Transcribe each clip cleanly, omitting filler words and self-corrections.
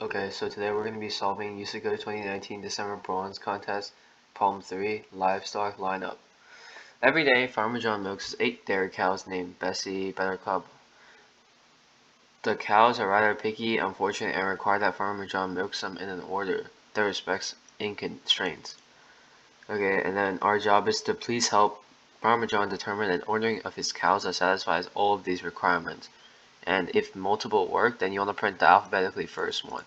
Okay, so today we're going to be solving usaco 2019 December Bronze Contest, Problem 3, Livestock Lineup. Every day, Farmer John milks 8 dairy cows named Bessie, Buttercup. The cows are rather picky, unfortunate, and require that Farmer John milks them in an order that respects in constraints. Okay, and then our job is to please help Farmer John determine an ordering of his cows that satisfies all of these requirements. And if multiple work, then you want to print the alphabetically first one.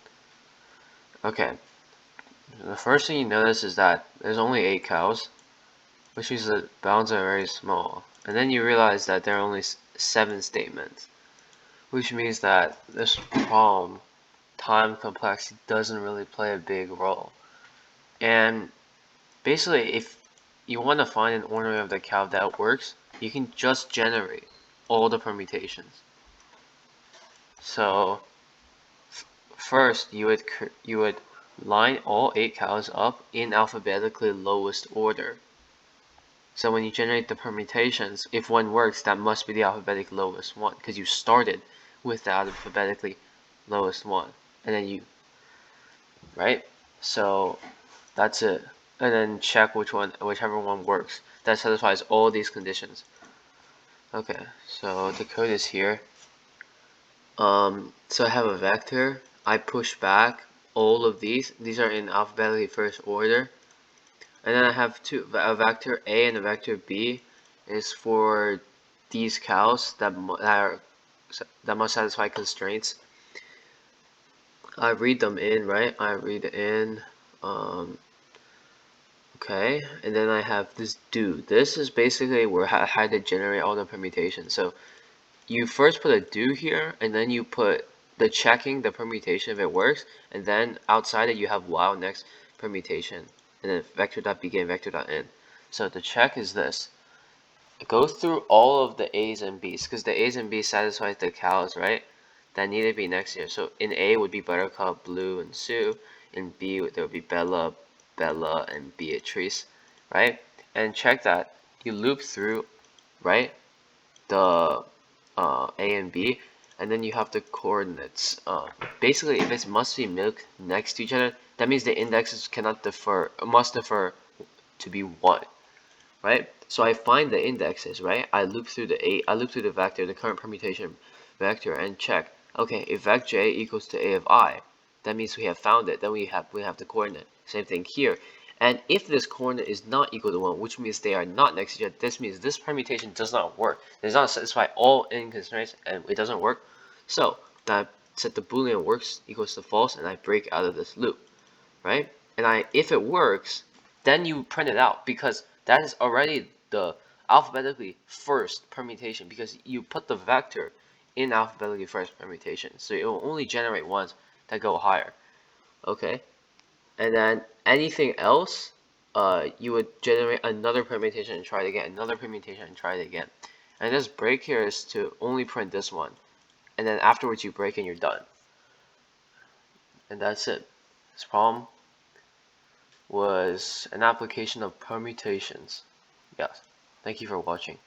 Okay. The first thing you notice is that there's only 8 cows, which means the bounds are very small. And then you realize that there are only 7 statements, which means that this problem, time complexity, doesn't really play a big role. And basically, if you want to find an ordering of the cow that works, you can just generate all the permutations. So first, you would line all 8 cows up in alphabetically lowest order. So when you generate the permutations, if one works, that must be the alphabetic lowest one, because you started with the alphabetically lowest one, and then right? So that's it. And then check whichever one works. That satisfies all these conditions. Okay, so the code is here. So I have a vector. I push back all of these. These are in alphabetically first order. And then I have a vector A and a vector B is for these cows that must satisfy constraints. I read them in, right? I read in, okay, and then I have this do. This is basically where I had to generate all the permutations. So you first put a do here, and then you put the checking the permutation if it works, and then outside it you have while next permutation, and then vector.begin, vector.end. So the check is this. Go through all of the A's and B's, because the A's and B's satisfies the cows, right? That need to be next here. So in A would be Buttercup, Blue, and Sue. In B there would be Bella, and Beatrice, right? And check that. You loop through, right? The A and B, and then you have the coordinates. Basically, if it must be milk next to each other, that means the indexes must differ to be 1, right? So I find the indexes, right? I loop through the vector, the current permutation vector, and check. Okay, if vec j equals to a of I, that means we have found it. Then we have the coordinate. Same thing here. And if this coordinate is not equal to 1, which means they are not next to each other, this means this permutation does not work. It does not satisfy all n constraints, and it doesn't work. So that set the Boolean works equals to false, and I break out of this loop, right? And if it works, then you print it out, because that is already the alphabetically first permutation, because you put the vector in alphabetically first permutation. So it will only generate ones that go higher. Okay? And then anything else, you would generate another permutation and try it again, another permutation and try it again. And this break here is to only print this one. And then afterwards you break and you're done. And that's it. This problem was an application of permutations. Yes. Thank you for watching.